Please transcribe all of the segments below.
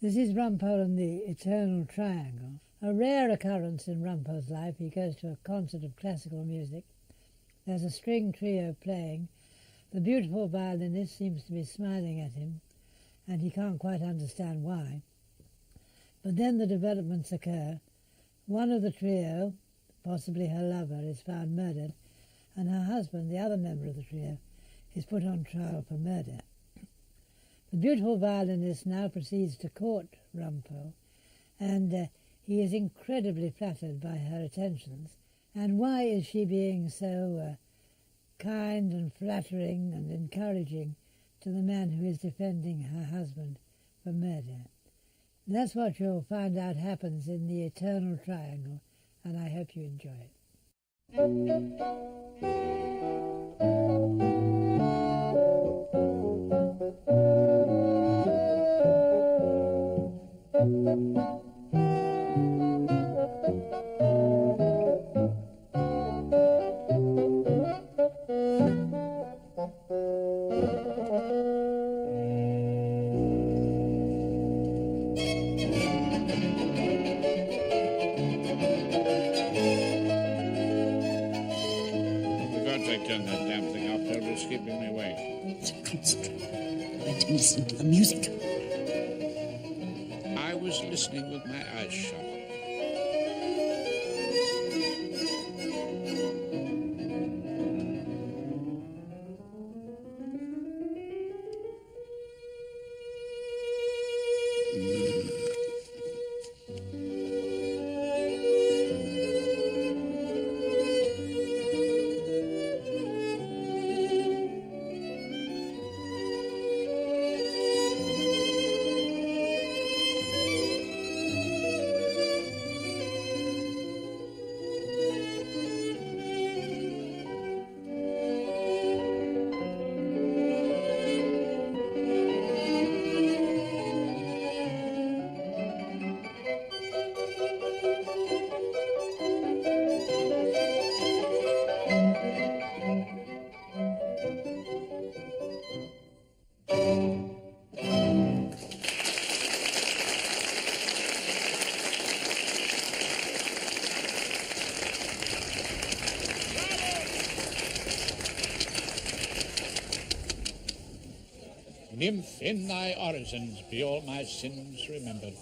This is Rumpole and the Eternal Triangle. A rare occurrence in Rumpole's life. He goes to a concert of classical music. There's a string trio playing. The beautiful violinist seems to be smiling at him, and he can't quite understand why. But then the developments occur. One of the trio, possibly her lover, is found murdered, and her husband, the other member of the trio, is put on trial for murder. The beautiful violinist now proceeds to court Rumpole, and he is incredibly flattered by her attentions. And why is she being so kind and flattering and encouraging to the man who is defending her husband for murder? That's what you'll find out happens in the Eternal Triangle, and I hope you enjoy it. Turn that damn thing off, Hilda. It's keeping me awake. So concentrate. Let me listen to the music. I was listening with my eyes shut. Nymph, in thy orisons be all my sins remembered.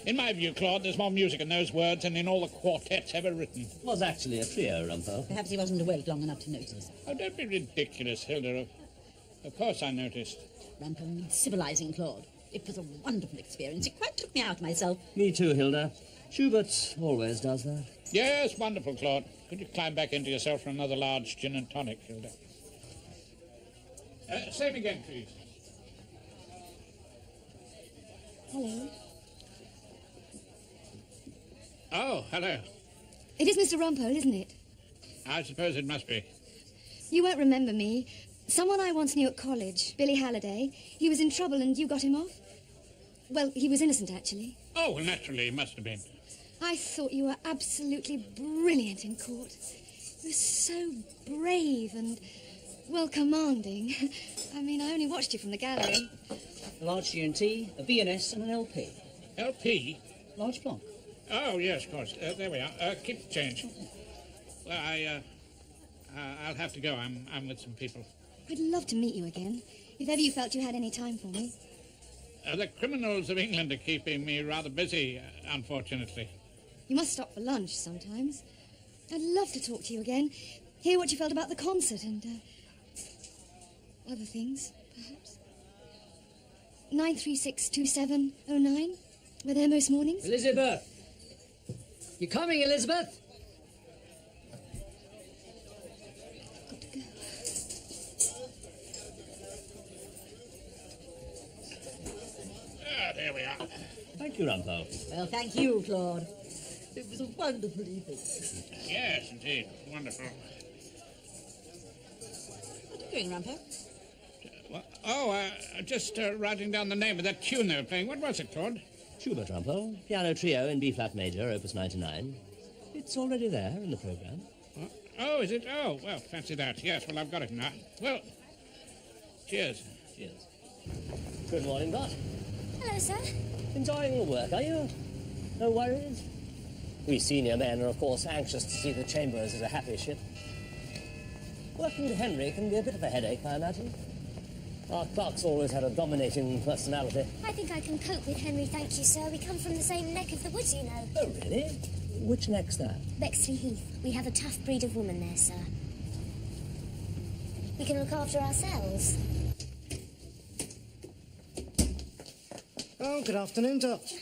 In my view, Claude, there's more music in those words than in all the quartets ever written. It was actually a trio, Rumpole. Perhaps he wasn't awake long enough to notice. Oh, don't be ridiculous, Hilda. Of course I noticed. Rumpole needs civilizing, Claude. It was a wonderful experience. It quite took me out myself. Me too, Hilda. Schubert always does that. Yes, wonderful, Claude. Could you climb back into yourself for another large gin and tonic, Hilda? Same again, please. Hello. Oh, hello. It is Mr. Rumpole, isn't it? I suppose it must be. You won't remember me. Someone I once knew at college, Billy Halliday. He was in trouble and you got him off. Well, he was innocent, actually. Oh, well, naturally, he must have been. I thought you were absolutely brilliant in court. You were so brave and, well, commanding. I mean, I only watched you from the gallery. A large G&T, a V&S and an LP. LP? Large block. Oh, yes, of course. There we are. Keep the change. Well, I'll have to go. I'm with some people. I'd love to meet you again, if ever you felt you had any time for me. The criminals of England are keeping me rather busy, unfortunately. You must stop for lunch sometimes. I'd love to talk to you again, hear what you felt about the concert and other things, perhaps. 9362709. We're there most mornings. Elizabeth! You coming, Elizabeth? Got to go. There we are. Thank you, Rumpole. Well, thank you, Claude. It was a wonderful evening. Yes, indeed. Wonderful. What are you doing, Rumpole? Just writing down the name of that tune they were playing. What was it, Claude? Schubert, Rumpole. Piano trio in B-flat major, opus 99. It's already there in the programme. Oh, is it? Oh, well, fancy that. Yes, well, I've got it now. Well, cheers. Cheers. Good morning, Bart. Hello, sir. Enjoying the work, are you? No worries? We senior men are, of course, anxious to see the Chambers as a happy ship. Working with Henry can be a bit of a headache, I imagine. Our clerk's always had a dominating personality. I think I can cope with Henry, thank you, sir. We come from the same neck of the woods, you know. Oh, really? Which neck's that? Bexley Heath. We have a tough breed of woman there, sir. We can look after ourselves. Oh, good afternoon, Doc. Yes,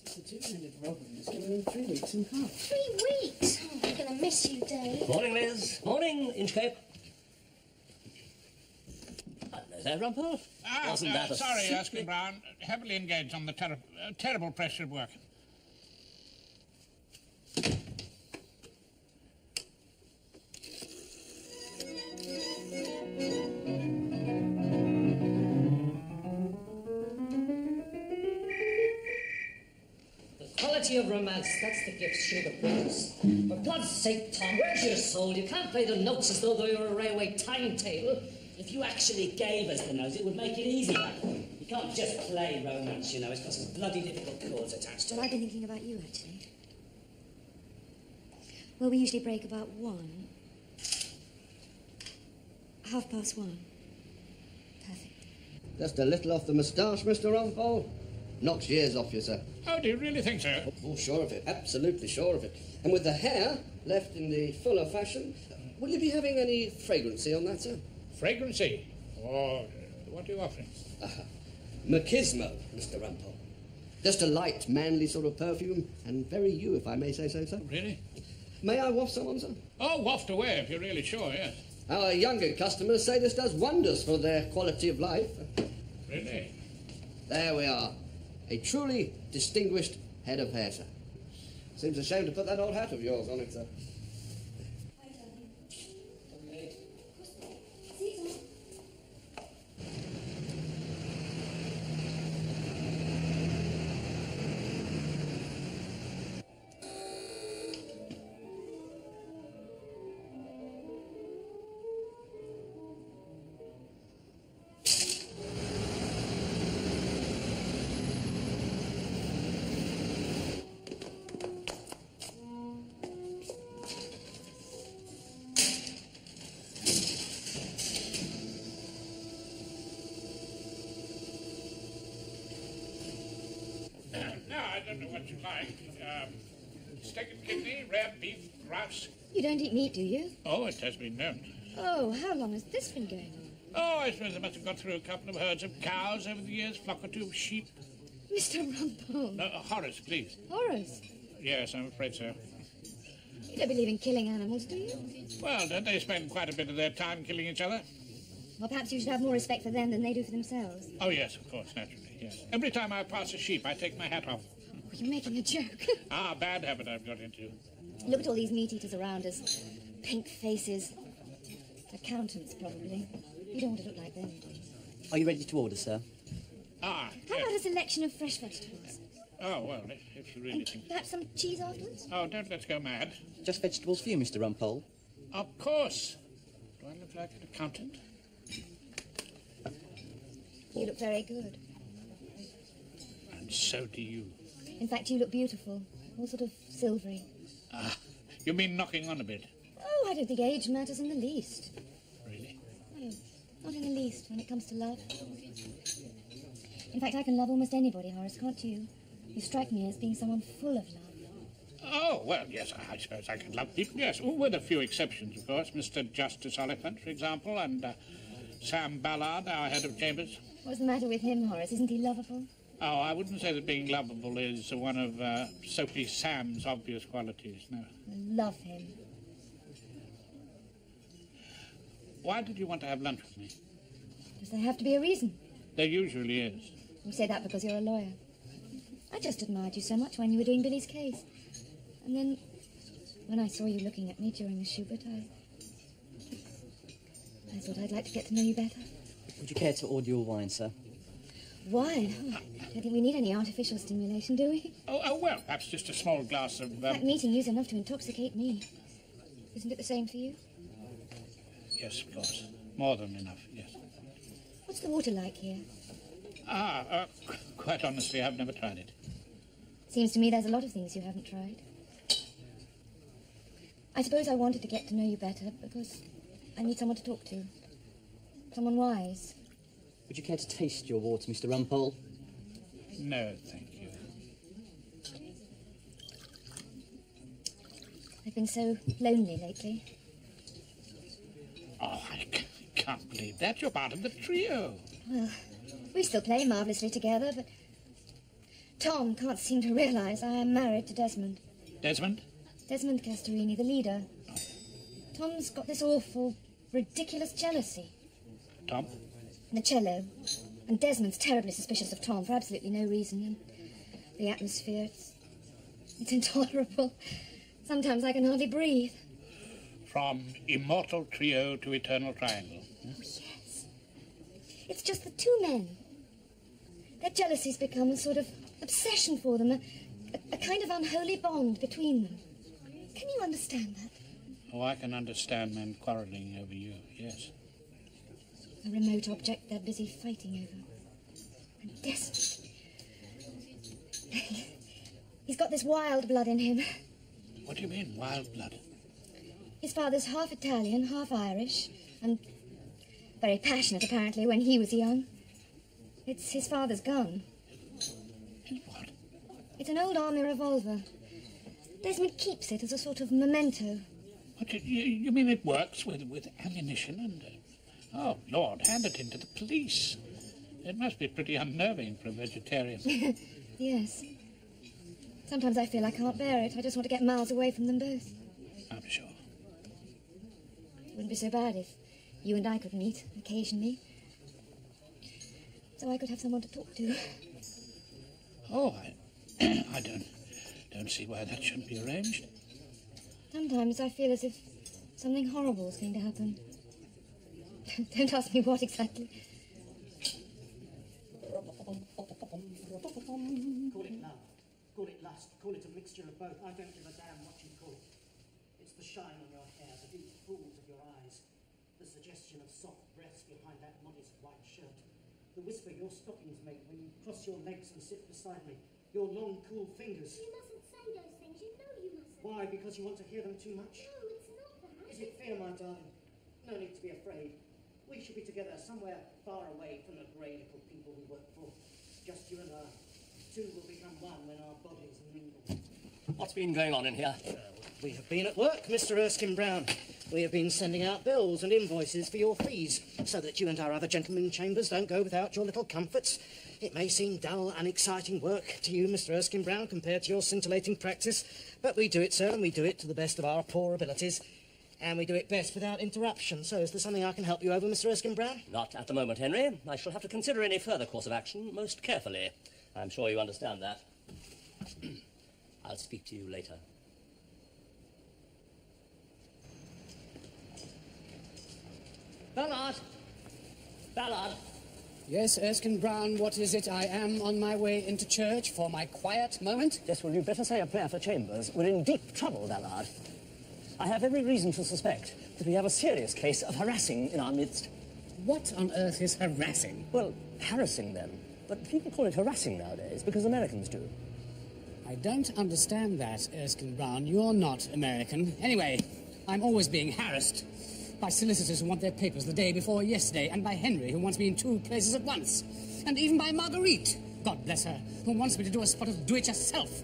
it's a two-handed robbery. It's coming in 3 weeks in half. 3 weeks? Oh, I'm going to miss you, Dave. Morning, Liz. Morning, Inchcape. Hello there, Rumpole. Wasn't that a sorry, simply- Erskine Brown. Heavily engaged on the terrible pressure of work. Quality of romance, that's the gift Sugar brings. For God's sake, Tom, where's your soul? You can't play the notes as though they were a railway timetable. If you actually gave us the notes, it would make it easier. You can't just play romance, you know. It's got some bloody difficult chords attached to Well, it. I've been thinking about you, actually. Well, we usually break about 1. 1:30. Perfect. Just a little off the moustache, Mr. Rumpole. Knocks years off you, sir. Oh, do you really think so? Oh, sure of it. Absolutely sure of it. And with the hair left in the fuller fashion, will you be having any fragrancy on that, sir? Fragrancy? Or what are you offering? Machismo, Mr. Rumpole. Just a light, manly sort of perfume, and very you, if I may say so, sir. Really? May I waft some on, sir? Oh, waft away if you're really sure, yes. Our younger customers say this does wonders for their quality of life. Really? There we are. A truly distinguished head of hair, sir. Seems a shame to put that old hat of yours on it, sir. No, I don't know what you like. Steak and kidney, rare beef, grouse. You don't eat meat, do you? Oh, it has been known. Oh, how long has this been going on? Oh, I suppose they must have got through a couple of herds of cows over the years, flock or two of sheep. Mr. Rumpole. Horace, please. Horace, Yes, I'm afraid so. you don't believe in killing animals, do you? Well, don't they spend quite a bit of their time killing each other? Well, perhaps you should have more respect for them than they do for themselves. Oh, yes, of course, naturally, yes. Every time I pass a sheep, I take my hat off. Oh, you're making a joke. Ah, bad habit I've got into. Look at all these meat eaters around us. Pink faces. Accountants, probably. You don't want to look like them, do you? Are you ready to order, sir? Ah, How yes. about a selection of fresh vegetables? Oh, well, if you really And think... perhaps some cheese afterwards? Oh, don't let's go mad. Just vegetables for you, Mr. Rumpole. Of course. Do I look like an accountant? You look very good. And so do you. In fact, you look beautiful. All sort of silvery. Ah, you mean knocking on a bit? Oh, I don't think age matters in the least. Really? No, not in the least when it comes to love. In fact, I can love almost anybody, Horace, can't you? You strike me as being someone full of love. Oh, well, yes, I suppose I can love people, yes. Oh, with a few exceptions, of course. Mr. Justice Oliphant, for example, and Sam Ballard, our head of chambers. What's the matter with him, Horace? Isn't he lovable? Oh, I wouldn't say that being lovable is one of Soapy Sam's obvious qualities, no. I love him. Why did you want to have lunch with me? Does there have to be a reason? There usually is. You say that because you're a lawyer. I just admired you so much when you were doing Billy's case. And then, when I saw you looking at me during the Schubert, I thought I'd like to get to know you better. Would you care to order your wine, sir? Wine? Oh, I don't think we need any artificial stimulation, do we? Oh, well, perhaps just a small glass of... That meeting you's enough to intoxicate me. Isn't it the same for you? Yes, of course. More than enough, yes. What's the water like here? Quite honestly, I've never tried it. Seems to me there's a lot of things you haven't tried. I suppose I wanted to get to know you better because I need someone to talk to. Someone wise. Would you care to taste your water, Mr. Rumpole? No, thank you. I've been so lonely lately. Oh, I can't believe that. You're part of the trio. Well, we still play marvellously together, but Tom can't seem to realise I am married to Desmond. Desmond? Desmond Castorini, the leader. Tom's got this awful, ridiculous jealousy. Tom? And the cello. And Desmond's terribly suspicious of Tom for absolutely no reason. And the atmosphere, it's intolerable. Sometimes I can hardly breathe. From immortal trio to eternal triangle. Oh, yes. It's just the two men. Their jealousy's become a sort of obsession for them, a kind of unholy bond between them. Can you understand that? Oh, I can understand men quarrelling over you, yes. A remote object they're busy fighting over. And Desmond. He's got this wild blood in him. What do you mean, wild blood? His father's half Italian, half Irish, and very passionate, apparently, when he was young. It's his father's gun. What? It's an old army revolver. Desmond keeps it as a sort of memento. What, you mean it works with ammunition and... oh, Lord, hand it in to the police. It must be pretty unnerving for a vegetarian. Yes. Sometimes I feel I can't bear it. I just want to get miles away from them both. I'm sure. It wouldn't be so bad if you and I could meet occasionally. So I could have someone to talk to. Oh, I don't see why that shouldn't be arranged. Sometimes I feel as if something horrible is going to happen. Don't ask me what exactly. Call it love, call it lust, call it a mixture of both. I don't give a damn what you call it. It's the shine on your hair, the deep pools of your eyes, the suggestion of soft breasts behind that modest white shirt, the whisper your stockings make when you cross your legs and sit beside me, your long, cool fingers. You mustn't say those things, you know you mustn't. Why? Because you want to hear them too much? No, it's not that. Is it fear, my darling? No need to be afraid. We should be together somewhere far away from the grey little people we work for. Just you and I. Two will become one when our bodies mingle. What's been going on in here? We have been at work, Mr. Erskine Brown. We have been sending out bills and invoices for your fees, so that you and our other gentlemen in chambers don't go without your little comforts. It may seem dull, unexciting work to you, Mr. Erskine Brown, compared to your scintillating practice, but we do it, sir, and we do it to the best of our poor abilities. And we do it best without interruption. So is there something I can help you over, Mr. Erskine Brown? Not at the moment, Henry. I shall have to consider any further course of action most carefully. I'm sure you understand that. I'll speak to you later. Ballard! Ballard! Yes, Erskine Brown, what is it? I am on my way into church for my quiet moment. Yes, well, you'd better say a prayer for Chambers. We're in deep trouble, Ballard. I have every reason to suspect that we have a serious case of harassing in our midst. What on earth is harassing? Well, harassing them. But people call it harassing nowadays because Americans do. I don't understand that, Erskine Brown. You're not American. Anyway, I'm always being harassed by solicitors who want their papers the day before yesterday, and by Henry, who wants me in 2 places at once, and even by Marguerite, God bless her, who wants me to do a spot of do-it-yourself.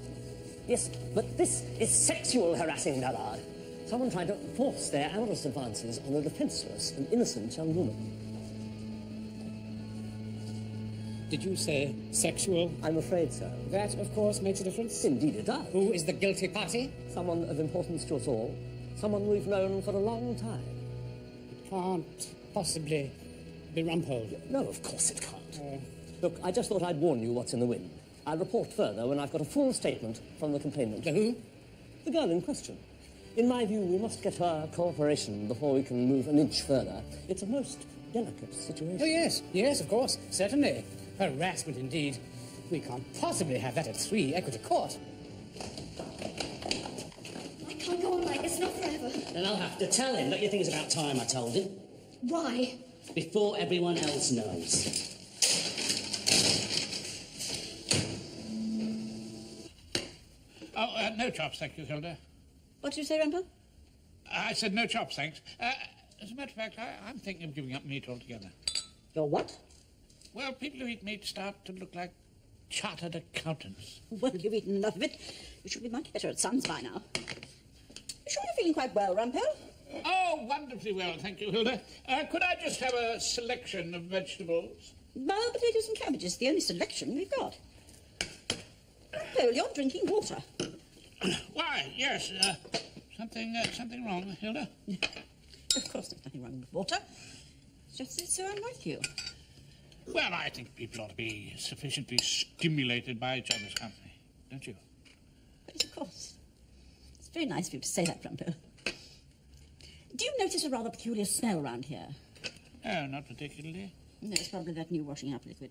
Yes, but this is sexual harassing, Ballard. Someone trying to force their amorous advances on a defenseless and innocent young woman. Did you say sexual? I'm afraid so. That, of course, makes a difference. Indeed it does. Who is the guilty party? Someone of importance to us all. Someone we've known for a long time. It can't possibly be Rumpole. No, of course it can't. Look, I just thought I'd warn you what's in the wind. I'll report further when I've got a full statement from the complainant. The who? The girl in question. In my view, we must get her cooperation before we can move an inch further. It's a most delicate situation. Oh, yes. Yes, of course. Certainly. Harassment, indeed. We can't possibly have that at 3 Equity Court. I can't go on like this, not forever. Then I'll have to tell him. Don't you think it's about time I told him? Why? Before everyone else knows. Oh, no chops, thank you, Hilda. What did you say, Rumpole? I said no chops, thanks. As a matter of fact, I'm thinking of giving up meat altogether. You're what? Well, people who eat meat start to look like chartered accountants. Well, you've eaten enough of it. You should be much better at sums by now. You sure you're feeling quite well, Rumpole? Oh, wonderfully well, thank you, Hilda. Could I just have a selection of vegetables? Boiled potatoes and cabbages, the only selection we've got. Rumpole, you're drinking water. Why, yes, something wrong, Hilda? Of course there's nothing wrong with water. It's just that it's so unlike you. Well, I think people ought to be sufficiently stimulated by each other's company, don't you? But of course. It's very nice of you to say that, Rumpole. Do you notice a rather peculiar smell round here? Oh, not particularly. No, it's probably that new washing up liquid.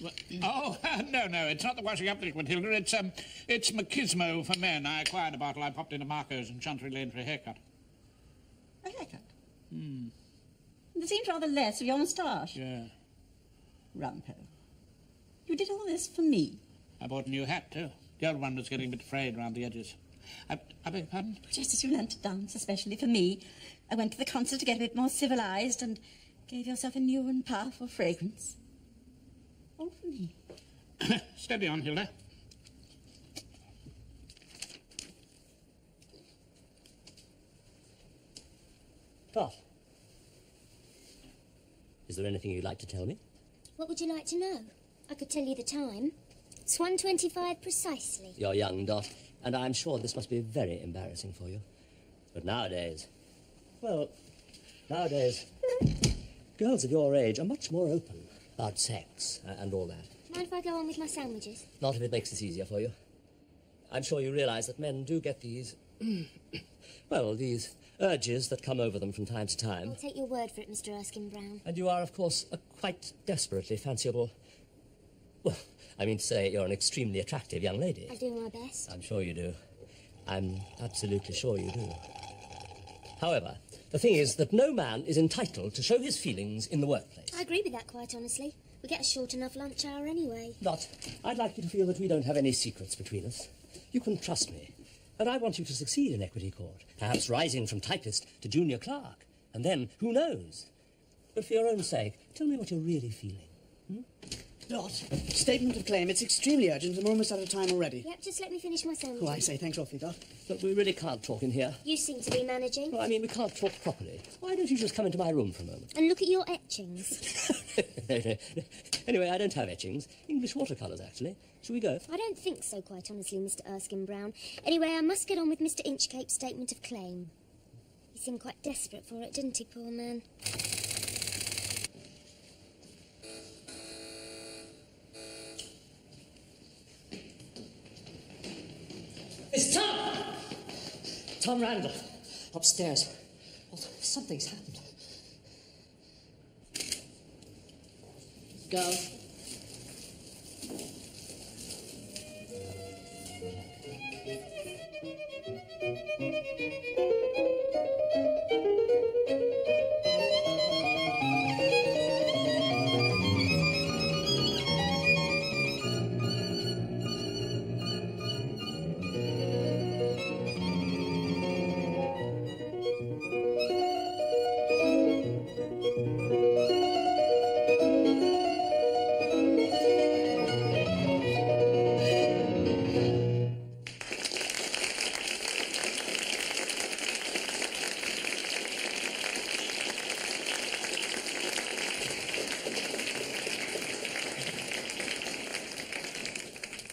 Well, oh, no, it's not the washing up liquid, Hilda. It's machismo for men. I acquired a bottle. I popped into Marco's in Chancery Lane for a haircut. A haircut? There seems rather less of your moustache. Yeah. Rumpole, you did all this for me. I bought a new hat, too. The old one was getting a bit frayed round the edges. I beg your pardon? Just as you learned to dance, especially for me, I went to the concert to get a bit more civilized and gave yourself a new and powerful fragrance. All for me. Steady on, Hilda. What? Is there anything you'd like to tell me? What would you like to know? I could tell you the time. It's 1:25 precisely. You're young, Dot, and I'm sure this must be very embarrassing for you. But nowadays, girls of your age are much more open about sex and all that. Mind if I go on with my sandwiches? Not if it makes this easier for you. I'm sure you realize that men do get these, these urges that come over them from time to time. I'll take your word for it, Mr. Erskine Brown. And you are, of course, a quite desperately fanciable... Well, I mean to say you're an extremely attractive young lady. I do my best. I'm sure you do. I'm absolutely sure you do. However, the thing is that no man is entitled to show his feelings in the workplace. I agree with that, quite honestly. We get a short enough lunch hour anyway. Dot, I'd like you to feel that we don't have any secrets between us. You can trust me. And I want you to succeed in Equity Court, perhaps rising from typist to junior clerk. And then, who knows? But for your own sake, tell me what you're really feeling. Dot, statement of claim. It's extremely urgent and we're almost out of time already. Yep, just let me finish my sandwich. Oh, I say, thanks awfully, Dot. But we really can't talk in here. You seem to be managing. Well, I mean, we can't talk properly. Why don't you just come into my room for a moment? And look at your etchings. No. Anyway, I don't have etchings. English watercolours, actually. Shall we go? I don't think so, quite honestly, Mr. Erskine Brown. Anyway, I must get on with Mr. Inchcape's statement of claim. He seemed quite desperate for it, didn't he, poor man? It's Tom! Tom Randall. Upstairs. Well, something's happened. Go.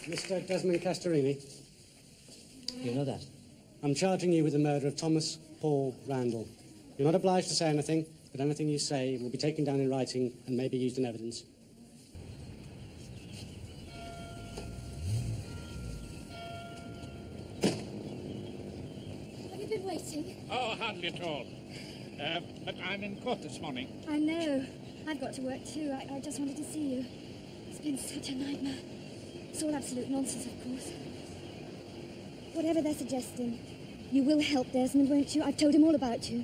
Mr. Desmond Castorini. You know that? I'm charging you with the murder of Thomas Paul Randall. You're not obliged to say anything, but anything you say will be taken down in writing and may be used in evidence. Have you been waiting? Oh, hardly at all. But I'm in court this morning. I know. I've got to work too. I just wanted to see you. It's been such a nightmare. It's all absolute nonsense, of course. Whatever they're suggesting, you will help Desmond, won't you? I've told him all about you.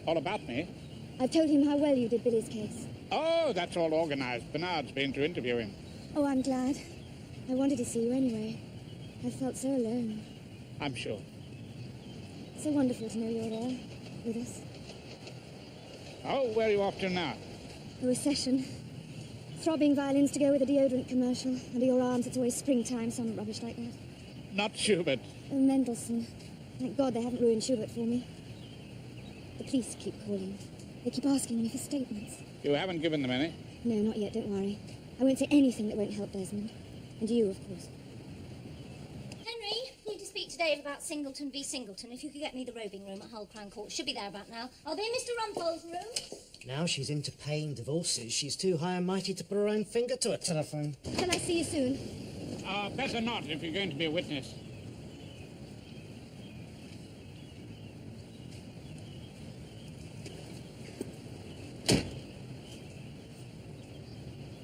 All about me? I've told him how well you did Billy's case. Oh, that's all organised. Bernard's been to interview him. Oh, I'm glad. I wanted to see you anyway. I felt so alone. I'm sure. So wonderful to know you're there, with us. Oh, where are you off to now? A recession. Throbbing violins to go with a deodorant commercial. Under your arms, it's always springtime, some rubbish like that. Not Schubert. Oh, Mendelssohn. Thank God they haven't ruined Schubert for me. The police keep calling. They keep asking me for statements. You haven't given them any? No, not yet, don't worry. I won't say anything that won't help Desmond. And you, of course. Henry, need to speak to Dave about Singleton v. Singleton. If you could get me the robing room at Hull Crown Court. Should be there about now. I'll be in Mr. Rumpole's room. Now she's into paying divorces, she's too high and mighty to put her own finger to a telephone. Shall I see you soon? Better not if you're going to be a witness.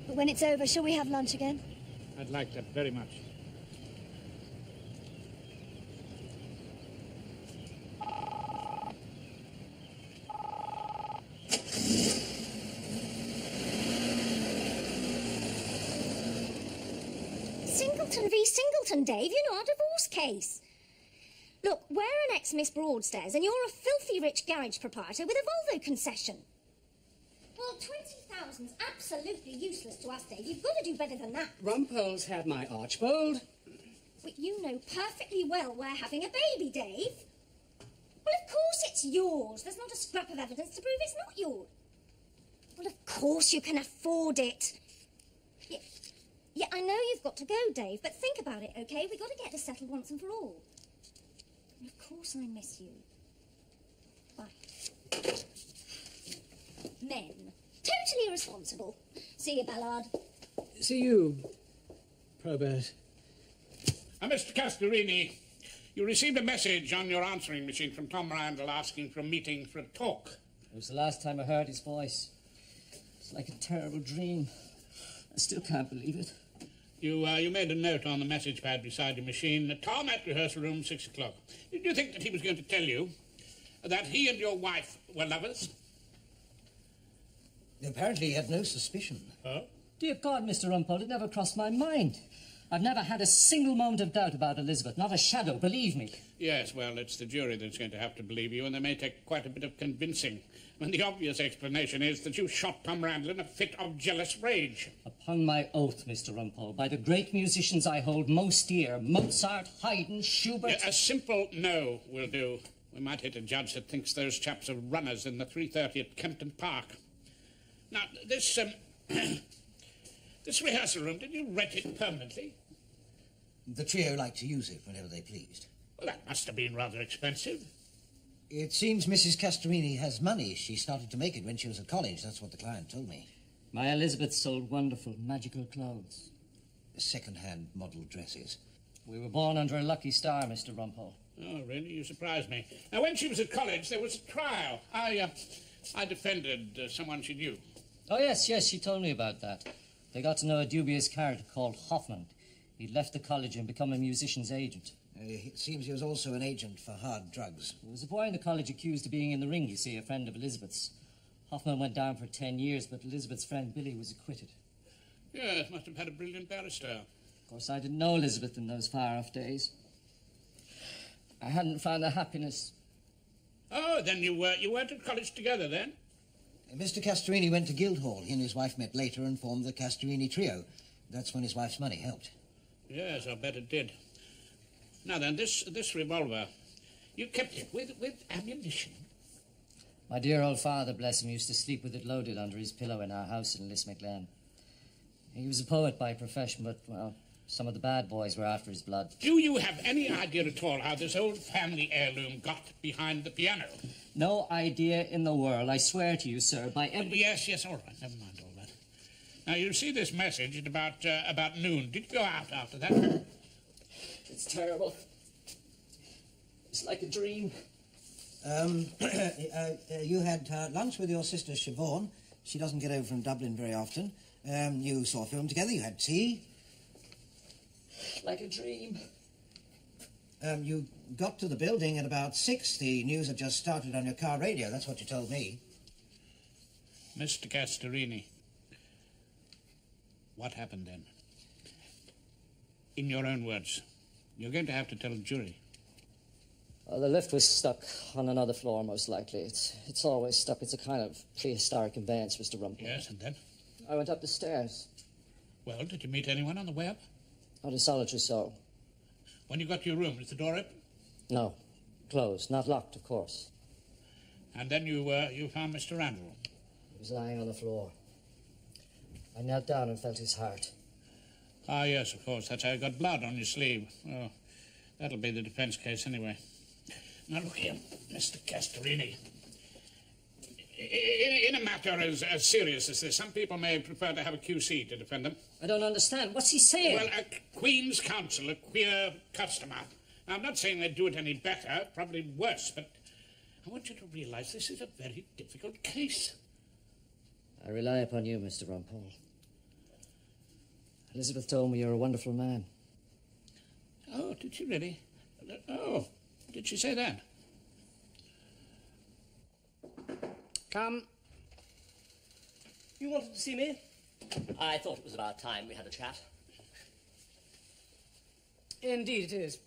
But when it's over, shall we have lunch again? I'd like that very much. Singleton v. Singleton, Dave. You know, our divorce case. Look, we're an ex-Miss Broadstairs, and you're a filthy rich garage proprietor with a Volvo concession. Well, 20,000's absolutely useless to us, Dave. You've got to do better than that. Rumpole's had my Archbold. But you know perfectly well we're having a baby, Dave. Well, of course it's yours. There's not a scrap of evidence to prove it's not yours. Well, of course you can afford it. Yeah, I know you've got to go, Dave, but think about it, OK? We've got to get this settled once and for all. And of course I miss you. Bye. Men. Totally irresponsible. See you, Ballard. See you, Probert. Mr. Castorini, you received a message on your answering machine from Tom Randall asking for a meeting for a talk. It was the last time I heard his voice. It's like a terrible dream. I still can't believe it. You made a note on the message pad beside your machine. Tom at rehearsal room, 6 o'clock. Did you think that he was going to tell you that he and your wife were lovers? Apparently he had no suspicion. Oh? Dear God, Mr. Rumpole, it never crossed my mind. I've never had a single moment of doubt about Elizabeth, not a shadow, believe me. Yes, well, it's the jury that's going to have to believe you, and they may take quite a bit of convincing. And the obvious explanation is that you shot Tom Randall in a fit of jealous rage. Upon my oath, Mr. Rumpole, by the great musicians I hold most dear, Mozart, Haydn, Schubert... A simple no will do. We might hit a judge that thinks those chaps are runners in the 3:30 at Kempton Park. Now, this, this rehearsal room, did you rent it permanently? The trio liked to use it whenever they pleased. Well, that must have been rather expensive. It seems Mrs. Castorini has money. She started to make it when she was at college. That's what the client told me. My Elizabeth sold wonderful, magical clothes. Second-hand model dresses. We were born under a lucky star, Mr. Rumpole. Oh, really? You surprised me. Now, when she was at college, there was a trial. I defended someone she knew. Oh, yes, she told me about that. They got to know a dubious character called Hoffman. He'd left the college and become a musician's agent. It seems he was also an agent for hard drugs. There was a boy in the college accused of being in the ring, you see, a friend of Elizabeth's. Hoffman went down for 10 years, but Elizabeth's friend Billy was acquitted. Yes, must have had a brilliant barrister. Of course, I didn't know Elizabeth in those far-off days. I hadn't found the happiness. Oh, then you weren't at college together, then? Mr. Castorini went to Guildhall. He and his wife met later and formed the Castorini trio. That's when his wife's money helped. Yes, I bet it did. Now then, this revolver, you kept it with ammunition? My dear old father, bless him, used to sleep with it loaded under his pillow in our house in Lismaclen. He was a poet by profession, but, well, some of the bad boys were after his blood. Do you have any idea at all how this old family heirloom got behind the piano? No idea in the world, I swear to you, sir, by every... Yes, all right, never mind all that. Now, you see this message at about noon. Did you go out after that? It's terrible. It's like a dream. You had lunch with your sister Siobhan. She doesn't get over from Dublin very often. You saw a film together, you had tea. Like a dream. You got to the building at about 6. The news had just started on your car radio. That's what you told me. Mr. Castorini, what happened then? In your own words. You're going to have to tell the jury. The lift was stuck on another floor, most likely. It's always stuck. It's a kind of prehistoric conveyance, Mr. Rumpole. Yes, and then? I went up the stairs. Well, did you meet anyone on the way up? Only solitary soul. When you got to your room, was the door open? No. Closed. Not locked, of course. And then you found Mr. Randall? He was lying on the floor. I knelt down and felt his heart. Ah, yes, of course. That's how you got blood on your sleeve. Oh, that'll be the defense case anyway. Now, look here, Mr. Castorini. In a matter as serious as this, some people may prefer to have a QC to defend them. I don't understand. What's he saying? Well, a Queen's Counsel, a queer customer. Now, I'm not saying they'd do it any better, probably worse, but I want you to realize this is a very difficult case. I rely upon you, Mr. Rumpole. Elizabeth told me you're a wonderful man. Oh, did she really? Oh, did she say that? Come. You wanted to see me? I thought it was about time we had a chat. Indeed it is.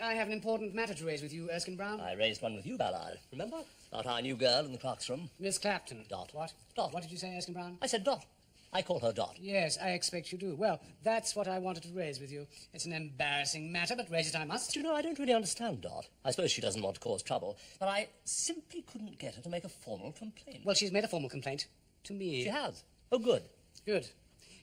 I have an important matter to raise with you, Erskine Brown. I raised one with you, Ballard. Remember? About our new girl in the clerk's room. Miss Clapton. Dot. What? Dot. What did you say, Erskine Brown? I said Dot. I call her Dot. Yes, I expect you do. Well, that's what I wanted to raise with you. It's an embarrassing matter, but raise it I must. But you know, I don't really understand Dot. I suppose she doesn't want to cause trouble, but I simply couldn't get her to make a formal complaint. Well, she's made a formal complaint. To me. She has. Oh, good. Good.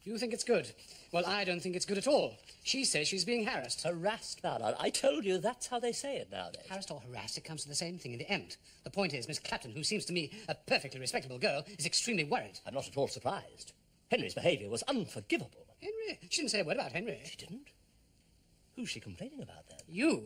You think it's good? Well, I don't think it's good at all. She says she's being harassed. Harassed, Ballard. I told you that's how they say it nowadays. Harassed or harassed, it comes to the same thing in the end. The point is, Miss Clapton, who seems to me a perfectly respectable girl, is extremely worried. I'm not at all surprised. Henry's behaviour was unforgivable. Henry? She didn't say a word about Henry. She didn't? Who's she complaining about, then? You.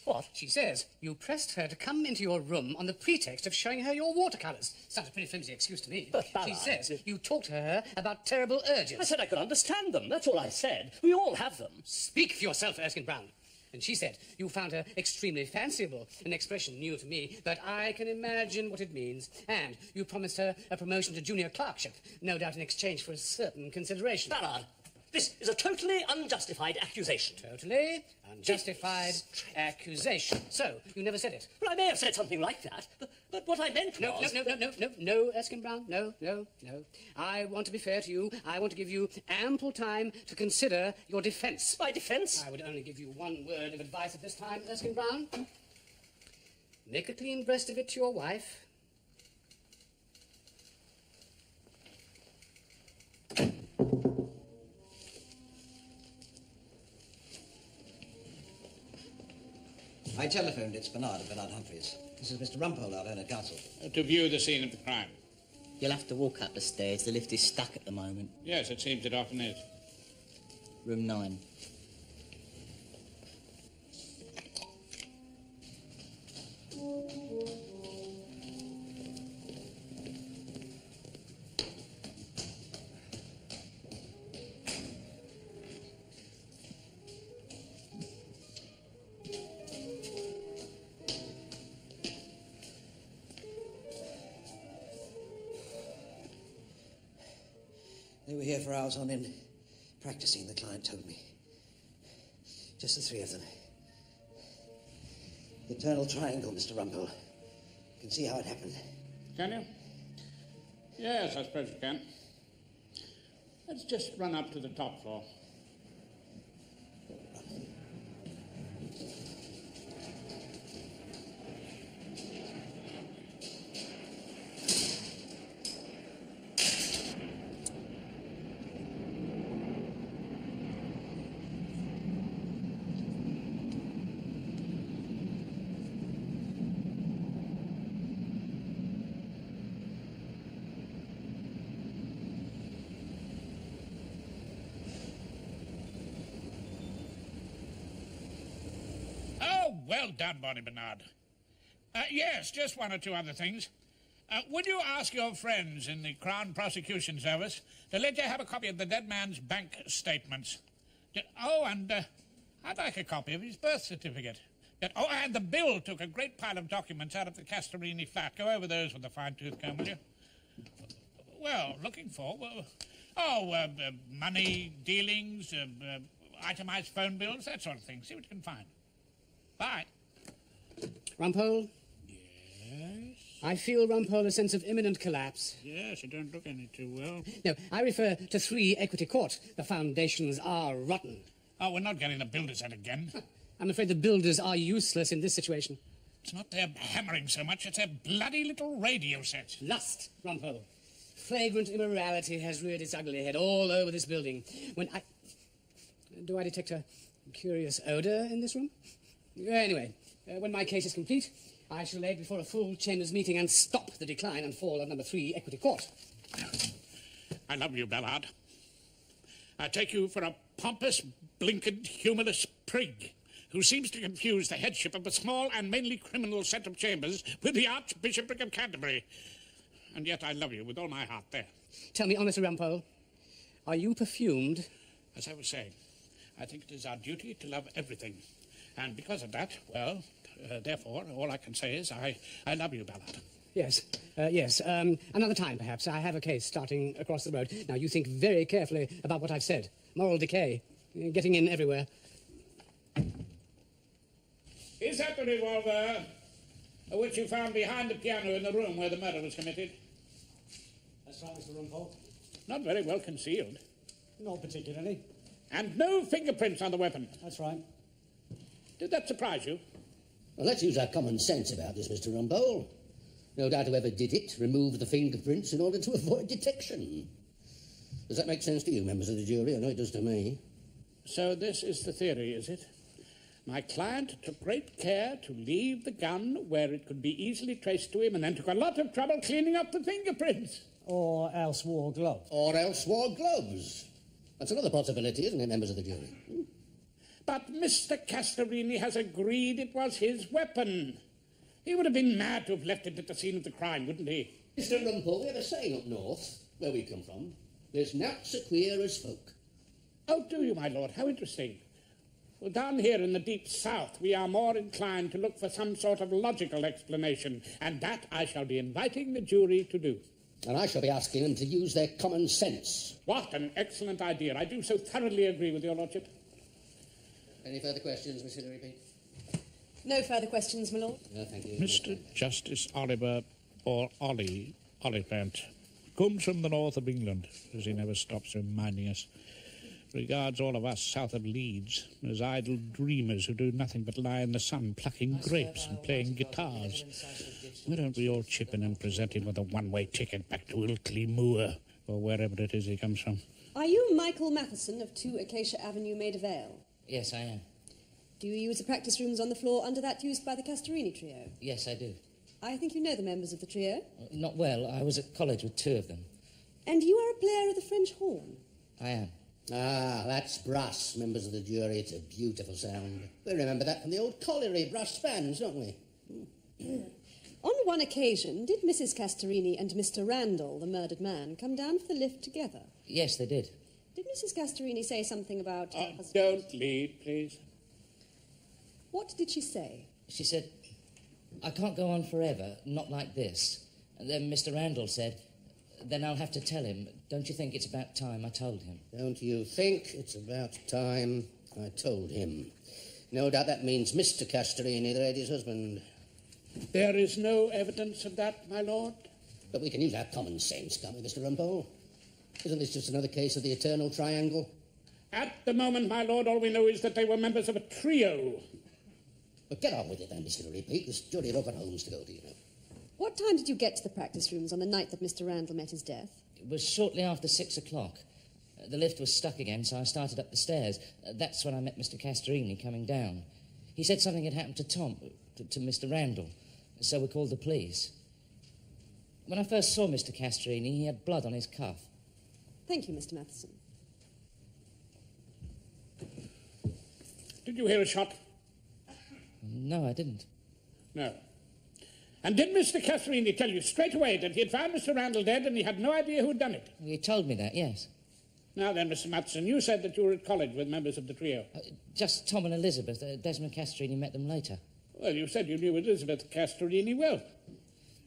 What? She says you pressed her to come into your room on the pretext of showing her your watercolours. Sounds a pretty flimsy excuse to me. But, Ballard, she says you talked to her about terrible urges. I said I could understand them. That's all I said. We all have them. Speak for yourself, Erskine Brown. And she said you found her extremely fanciful, an expression new to me, but I can imagine what it means. And you promised her a promotion to junior clerkship, no doubt in exchange for a certain consideration. Ballard, this is a totally unjustified accusation. Totally unjustified accusation. So, you never said it. Well, I may have said something like that, but what I meant was... No, Erskine Brown, no. I want to be fair to you. I want to give you ample time to consider your defence. My defence? I would only give you one word of advice at this time, Erskine Brown. Make a clean breast of it to your wife. I telephoned. It's Bernard of Bernard Humphreys. This is Mr. Rumpole, our learned counsel. To view the scene of the crime. You'll have to walk up the stairs. The lift is stuck at the moment. Yes, it seems it often is. Room 9. They were here for hours on end, practicing, the client told me. Just the three of them. The eternal triangle, Mr. Rumpole. You can see how it happened. Can you? Yes, I suppose you can. Let's just run up to the top floor. Well done, Bonnie Bernard. Yes, just one or two other things. Would you ask your friends in the Crown Prosecution Service to let you have a copy of the dead man's bank statements? And I'd like a copy of his birth certificate. And the bill took a great pile of documents out of the Castorini flat. Go over those with a fine-tooth comb, will you? Well, looking for? Money, dealings, itemised phone bills, that sort of thing. See what you can find. Bye. Rumpole? Yes? I feel, Rumpole, a sense of imminent collapse. Yes, you don't look any too well. No, I refer to 3 Equity Court. The foundations are rotten. Oh, we're not getting the builders in again. I'm afraid the builders are useless in this situation. It's not their hammering so much, it's their bloody little radio set. Lust, Rumpole. Flagrant immorality has reared its ugly head all over this building. Do I detect a curious odour in this room? Anyway, when my case is complete, I shall lay it before a full Chambers meeting and stop the decline and fall of number 3 Equity Court. I love you, Ballard. I take you for a pompous, blinkered, humorless prig who seems to confuse the headship of a small and mainly criminal set of Chambers with the Archbishopric of Canterbury. And yet I love you with all my heart there. Tell me honestly, Rumpole, are you perfumed? As I was saying, I think it is our duty to love everything. And because of that, well, therefore, all I can say is I love you, Ballard. Yes, yes. Another time, perhaps. I have a case starting across the road. Now, you think very carefully about what I've said. Moral decay, getting in everywhere. Is that the revolver which you found behind the piano in the room where the murder was committed? That's right, Mr. Rumpole. Not very well concealed. Not particularly. And no fingerprints on the weapon. That's right. Did that surprise you? Well, let's use our common sense about this, Mr. Rumpole. No doubt whoever did it removed the fingerprints in order to avoid detection. Does that make sense to you, members of the jury? I know it does to me. So this is the theory, is it? My client took great care to leave the gun where it could be easily traced to him and then took a lot of trouble cleaning up the fingerprints. Or else wore gloves. Or else wore gloves. That's another possibility, isn't it, members of the jury? But Mr. Castorini has agreed it was his weapon. He would have been mad to have left it at the scene of the crime, wouldn't he? Mr. Rumpole, we have a saying up north, where we come from. There's nought so queer as folk. Oh, do you, my lord? How interesting. Well, down here in the deep south, we are more inclined to look for some sort of logical explanation, and that I shall be inviting the jury to do. And I shall be asking them to use their common sense. What an excellent idea. I do so thoroughly agree with your lordship. Any further questions, Miss Hilary Peake? No further questions, my lord. No, thank you. Mr. Justice Oliver, or Ollie Oliphant, comes from the north of England, as he never stops reminding us. Regards all of us south of Leeds as idle dreamers who do nothing but lie in the sun plucking grapes and playing guitars. Why don't we all chip in and present him with a one-way ticket back to Ilkley Moor, or wherever it is he comes from? Are you Michael Matheson of 2 Acacia Avenue, Maida Vale? Yes, I am. Do you use the practice rooms on the floor under that used by the Castorini trio? Yes, I do. I think you know the members of the trio. Not well. I was at college with 2 of them. And you are a player of the French horn? I am. Ah, that's brass, members of the jury. It's a beautiful sound. We remember that from the old colliery brass bands, don't we? On one occasion, did Mrs. Castorini and Mr. Randall, the murdered man, come down for the lift together? Yes, they did. Did Mrs. Castorini say something about her husband? Don't lead, please. What did she say? She said, I can't go on forever, not like this. And then Mr. Randall said, then I'll have to tell him. Don't you think it's about time I told him? Don't you think it's about time I told him? No doubt that means Mr. Castorini, the lady's husband. There is no evidence of that, my lord. But we can use our common sense, can't we, Mr. Rumpole? Isn't this just another case of the eternal triangle? At the moment, my lord, all we know is that they were members of a trio. But get on with it then, Miss Hilary Peake. This jury have got homes to go to, you know. What time did you get to the practice rooms on the night that Mr. Randall met his death? It was shortly after 6 o'clock. The lift was stuck again, so I started up the stairs. That's when I met Mr. Castorini coming down. He said something had happened to Tom, to Mr. Randall, so we called the police. When I first saw Mr. Castorini, he had blood on his cuff. Thank you, Mr. Matheson. Did you hear a shot? No, I didn't. No. And did Mr. Castorini tell you straight away that he had found Mr. Randall dead and he had no idea who had done it? He told me that, yes. Now then, Mr. Matheson, you said that you were at college with members of the trio. Just Tom and Elizabeth. Desmond Castorini met them later. Well, you said you knew Elizabeth Castorini well.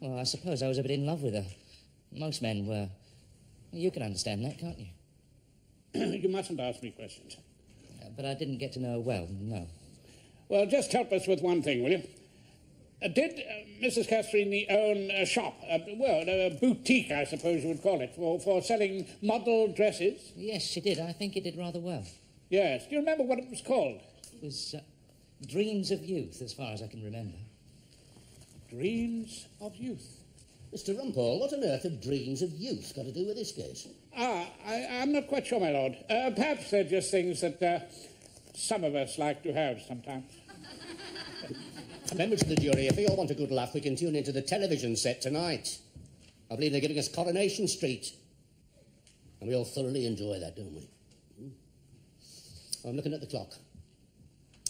Well, I suppose I was a bit in love with her. Most men were. You can understand that, can't you? You mustn't ask me questions. But I didn't get to know her well, no. Well, just help us with one thing, will you? Did Mrs. Castrini own a shop, a boutique, I suppose you would call it, for selling model dresses? Yes, she did. I think it did rather well. Yes. Do you remember what it was called? It was Dreams of Youth, as far as I can remember. Dreams of Youth? Mr. Rumpole, what on earth have dreams of youth got to do with this case? I'm not quite sure, my lord. Perhaps they're just things that some of us like to have sometimes. Members of the jury, if we all want a good laugh, we can tune into the television set tonight. I believe they're giving us Coronation Street. And we all thoroughly enjoy that, don't we? I'm looking at the clock.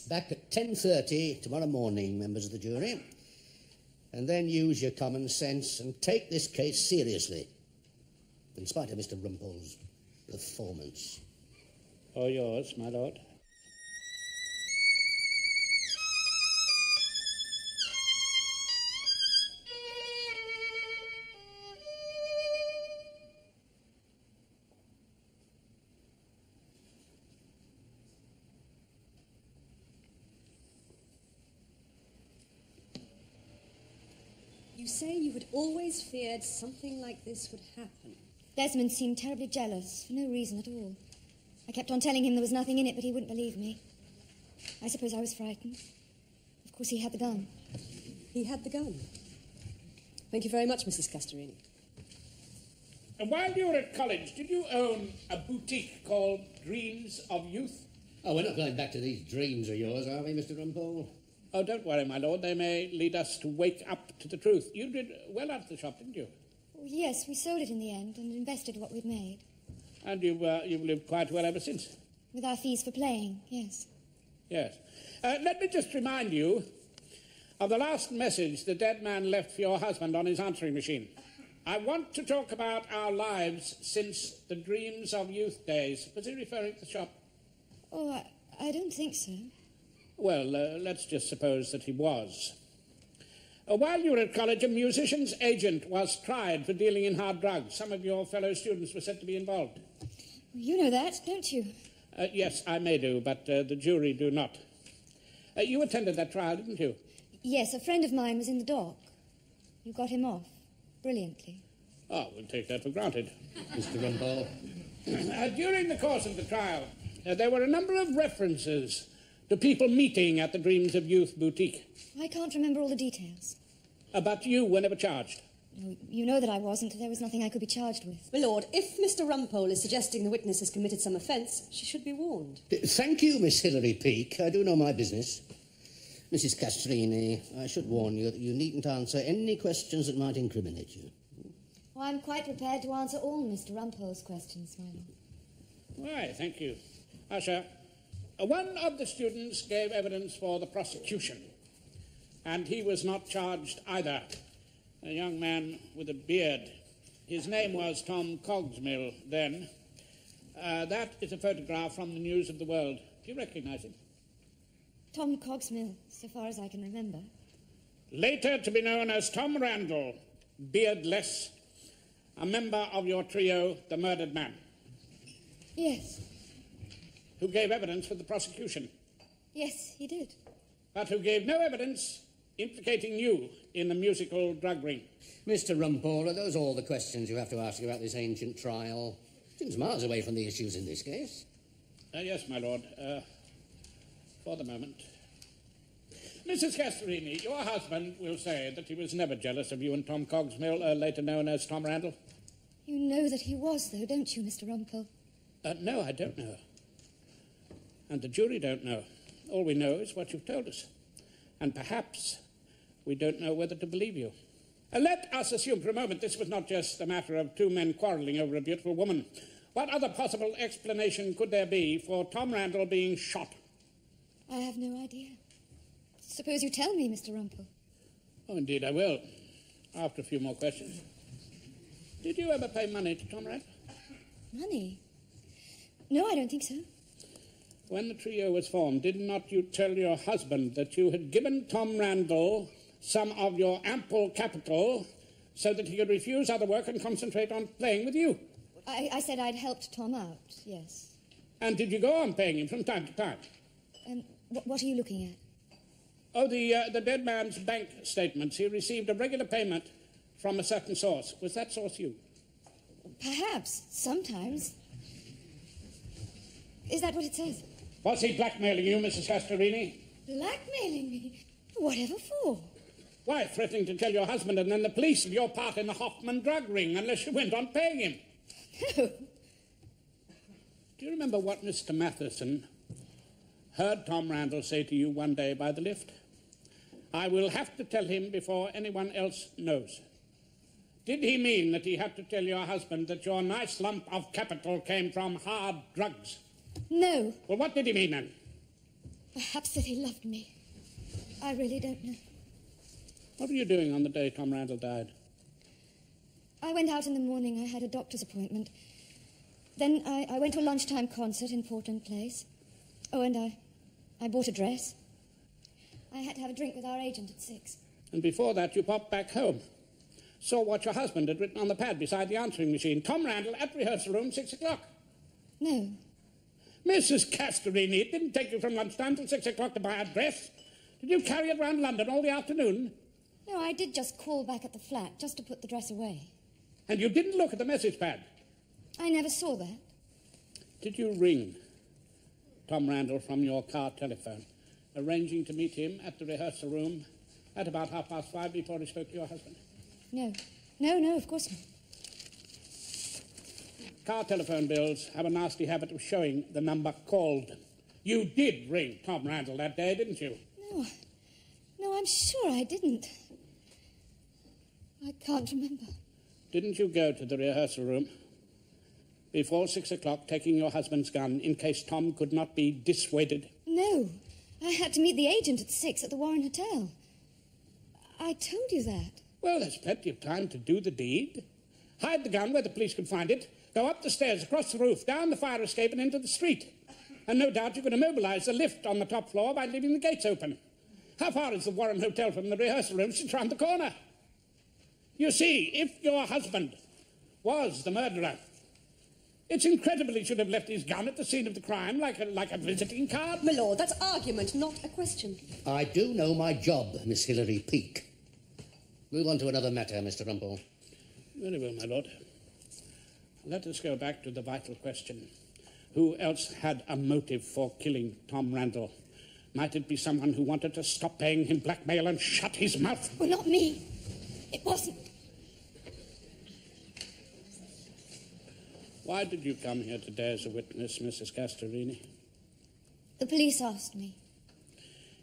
Back at 10:30 tomorrow morning, members of the jury. And then use your common sense and take this case seriously, in spite of Mr. Rumpole's performance. All yours, my lord. You say you had always feared something like this would happen. Desmond seemed terribly jealous, for no reason at all. I kept on telling him there was nothing in it, but he wouldn't believe me. I suppose I was frightened. Of course, he had the gun. He had the gun. Thank you very much, Mrs. Castrini. And while you were at college, did you own a boutique called Dreams of Youth? Oh, we're not going back to these dreams of yours, are we, Mr. Rumpole? Oh, don't worry, my lord. They may lead us to wake up to the truth. You did well out of the shop, didn't you? Oh, yes, we sold it in the end and invested what we'd made. And you've lived quite well ever since? With our fees for playing, yes. Yes. Let me just remind you of the last message the dead man left for your husband on his answering machine. I want to talk about our lives since the Dreams of Youth days. Was he referring to the shop? Oh, I don't think so. Well, let's just suppose that he was. While you were at college, a musician's agent was tried for dealing in hard drugs. Some of your fellow students were said to be involved. You know that, don't you? Yes, I may do, but the jury do not. You attended that trial, didn't you? Yes, a friend of mine was in the dock. You got him off, brilliantly. Oh, we'll take that for granted. Mr. Rumpole. During the course of the trial, there were a number of references to people meeting at the Dreams of Youth boutique. I can't remember all the details. But you were never charged. You know that I wasn't. There was nothing I could be charged with. My lord, if Mr. Rumpole is suggesting the witness has committed some offence, she should be warned. Thank you, Miss Hilary Peake. I do know my business. Mrs. Castrini, I should warn you that you needn't answer any questions that might incriminate you. Oh, I'm quite prepared to answer all Mr. Rumpole's questions, my lord. Why, thank you. Usher, one of the students gave evidence for the prosecution, and he was not charged either. A young man with a beard. His name was Tom Cogsmill then. That is a photograph from the News of the World. Do you recognise him? Tom Cogsmill, so far as I can remember. Later to be known as Tom Randall, beardless, a member of your trio, The Murdered Man. Yes. Who gave evidence for the prosecution. Yes, he did. But who gave no evidence implicating you in the musical drug ring. Mr. Rumpole, are those all the questions you have to ask about this ancient trial? Seems miles away from the issues in this case. Yes, my lord. For the moment. Mrs. Castrini, your husband will say that he was never jealous of you and Tom Cogsmill, later known as Tom Randall. You know that he was, though, don't you, Mr. Rumpole? No, I don't know. And the jury don't know. All we know is what you've told us. And perhaps we don't know whether to believe you. Let us assume for a moment this was not just a matter of two men quarrelling over a beautiful woman. What other possible explanation could there be for Tom Randall being shot? I have no idea. Suppose you tell me, Mr. Rumpole. Oh, indeed I will. After a few more questions. Did you ever pay money to Tom Randall? Money? No, I don't think so. When the trio was formed, did not you tell your husband that you had given Tom Randall some of your ample capital so that he could refuse other work and concentrate on playing with you? I said I'd helped Tom out, yes. And did you go on paying him from time to time? What are you looking at? Oh, the dead man's bank statements. He received a regular payment from a certain source. Was that source you? Perhaps, sometimes. Is that what it says? Was he blackmailing you, Mrs. Castorini? Blackmailing me? Whatever for? Why, threatening to tell your husband and then the police of your part in the Hoffman drug ring unless you went on paying him. No. Do you remember what Mr. Matheson heard Tom Randall say to you one day by the lift? I will have to tell him before anyone else knows. Did he mean that he had to tell your husband that your nice lump of capital came from hard drugs? No. Well, what did he mean then? Perhaps that he loved me. I really don't know. What were you doing on the day Tom Randall died? I went out in the morning. I had a doctor's appointment. Then I went to a lunchtime concert in Portland Place. Oh, and I bought a dress. I had to have a drink with our agent at 6. And before that, you popped back home. Saw what your husband had written on the pad beside the answering machine. Tom Randall at rehearsal room, 6 o'clock. No. Mrs. Castorini, it didn't take you from lunchtime till 6 o'clock to buy a dress. Did you carry it round London all the afternoon? No, I did just call back at the flat, just to put the dress away. And you didn't look at the message pad? I never saw that. Did you ring Tom Randall from your car telephone, arranging to meet him at the rehearsal room at about 5:30 before he spoke to your husband? No. No, of course not. Car telephone bills have a nasty habit of showing the number called. You did ring Tom Randall that day, didn't you? No, I'm sure I didn't. I can't remember. Didn't you go to the rehearsal room before 6 o'clock taking your husband's gun in case Tom could not be dissuaded? No. I had to meet the agent at 6 at the Warren Hotel. I told you that. Well, there's plenty of time to do the deed. Hide the gun where the police could find it. Go up the stairs, across the roof, down the fire escape and into the street. And no doubt you could immobilize the lift on the top floor by leaving the gates open. How far is the Warren Hotel from the rehearsal room? It's round the corner. You see, if your husband was the murderer, it's incredible he should have left his gun at the scene of the crime like a visiting card. My lord, that's argument, not a question. I do know my job, Miss Hilary Peake. Move on to another matter, Mr. Rumpole. Very well, my lord. Let us go back to the vital question. Who else had a motive for killing Tom Randall? Might it be someone who wanted to stop paying him blackmail and shut his mouth? Well, not me. It wasn't. Why did you come here today as a witness, Mrs. Castorini? The police asked me.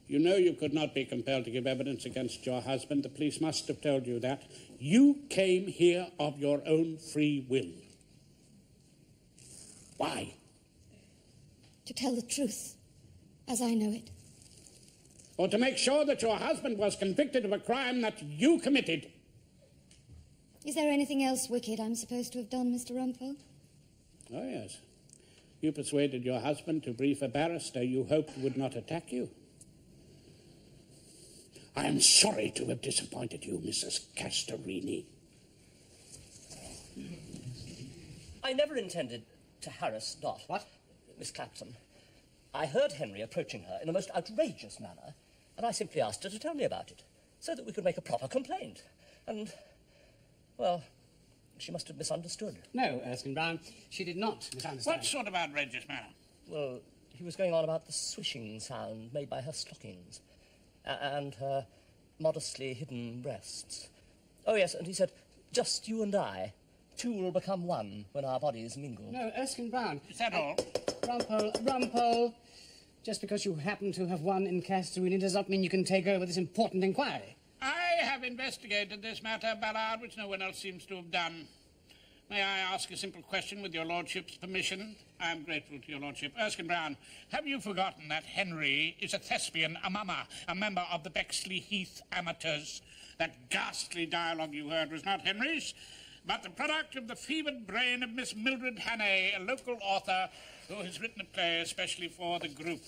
You know you could not be compelled to give evidence against your husband. The police must have told you that. You came here of your own free will. Why? To tell the truth, as I know it. Or to make sure that your husband was convicted of a crime that you committed. Is there anything else wicked I'm supposed to have done, Mr. Rumpole? Oh, yes. You persuaded your husband to brief a barrister you hoped would not attack you. I am sorry to have disappointed you, Mrs. Castorini. I never intended to harass Dot. What? Miss Clapton. I heard Henry approaching her in a most outrageous manner, and I simply asked her to tell me about it, so that we could make a proper complaint. And, well, she must have misunderstood. No, Erskine Brown, she did not misunderstand. What sort of outrageous manner? Well, he was going on about the swishing sound made by her stockings, and her modestly hidden breasts. Oh, yes, and he said, just you and I. Two will become one when our bodies mingle. No, Erskine Brown. Is that all? Rumpole. Just because you happen to have won in Castorini does not mean you can take over this important inquiry. I have investigated this matter, Ballard, which no one else seems to have done. May I ask a simple question with your lordship's permission? I am grateful to your lordship. Erskine Brown, have you forgotten that Henry is a thespian, a mummer, a member of the Bexley Heath Amateurs? That ghastly dialogue you heard was not Henry's, but the product of the fevered brain of Miss Mildred Hannay, a local author who has written a play especially for the group.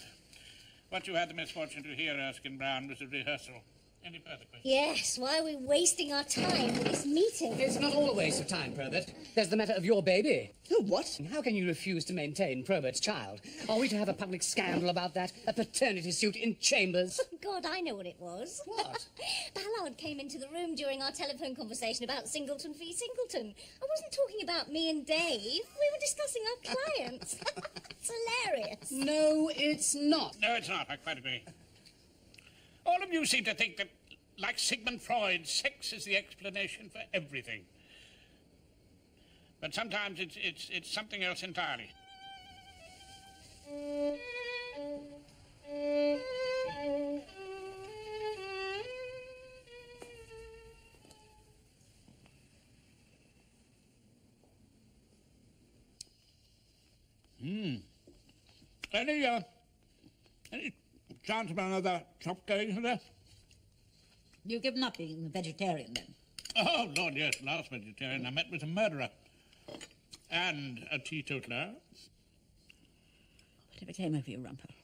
What you had the misfortune to hear, Erskine Brown, was a rehearsal. Any further questions? Yes, why are we wasting our time with this meeting? It's not all a waste of time, Probert. There's the matter of your baby. Oh, what? How can you refuse to maintain Probert's child? Are we to have a public scandal about that? A paternity suit in chambers? God, I know what it was. What? Ballard came into the room during our telephone conversation about Singleton v. Singleton. I wasn't talking about me and Dave. We were discussing our clients. It's hilarious. No, it's not. No, it's not. I quite agree. All of you seem to think that, like Sigmund Freud, sex is the explanation for everything. But sometimes it's something else entirely. Any chance of another chop going today? You've given up being a vegetarian, then? Oh, Lord, yes. Last vegetarian I met was a murderer. And a teetotaler. Whatever came over you, Rumpole?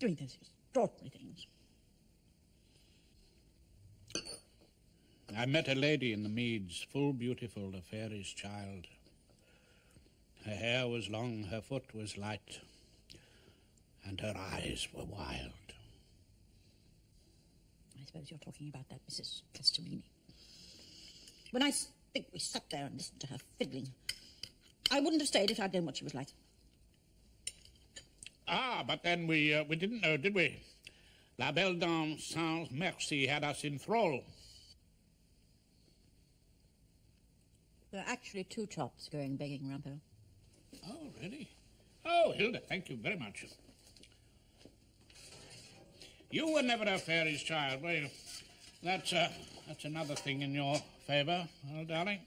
Doing those extraordinary things. I met a lady in the meads, full beautiful, a fairy's child. Her hair was long, her foot was light, and her eyes were wild. I suppose you're talking about that Mrs. Castellini. When I think we sat there and listened to her fiddling, I wouldn't have stayed if I'd known what she was like. Ah, but then we didn't know, did we? La Belle Dame Sans Merci had us in thrall. There are actually 2 chops going begging, Rumpole. Oh, really? Oh, Hilda, thank you very much. You were never a fairy's child, were you? That's another thing in your favour, oh, darling.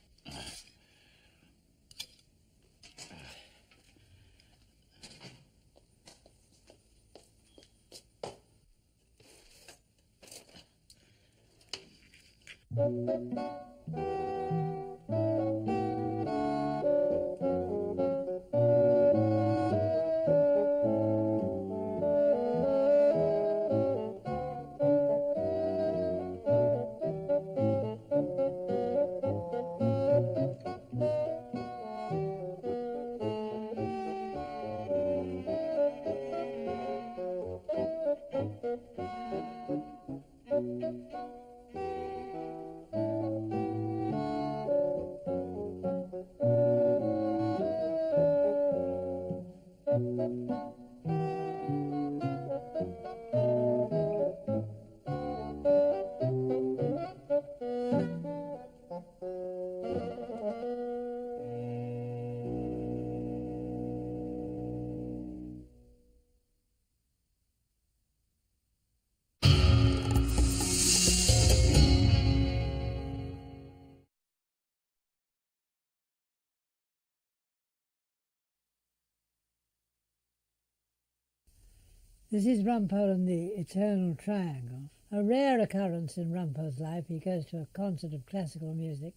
This is Rumpole and the Eternal Triangle. A rare occurrence in Rumpole's life. He goes to a concert of classical music.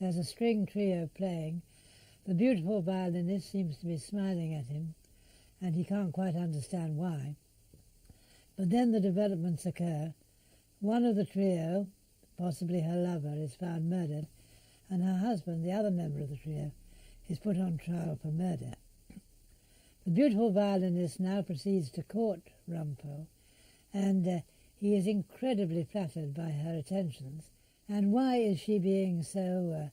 There's a string trio playing. The beautiful violinist seems to be smiling at him, and he can't quite understand why. But then the developments occur. One of the trio, possibly her lover, is found murdered, and her husband, the other member of the trio, is put on trial for murder. The beautiful violinist now proceeds to court Rumpole, and he is incredibly flattered by her attentions. And why is she being so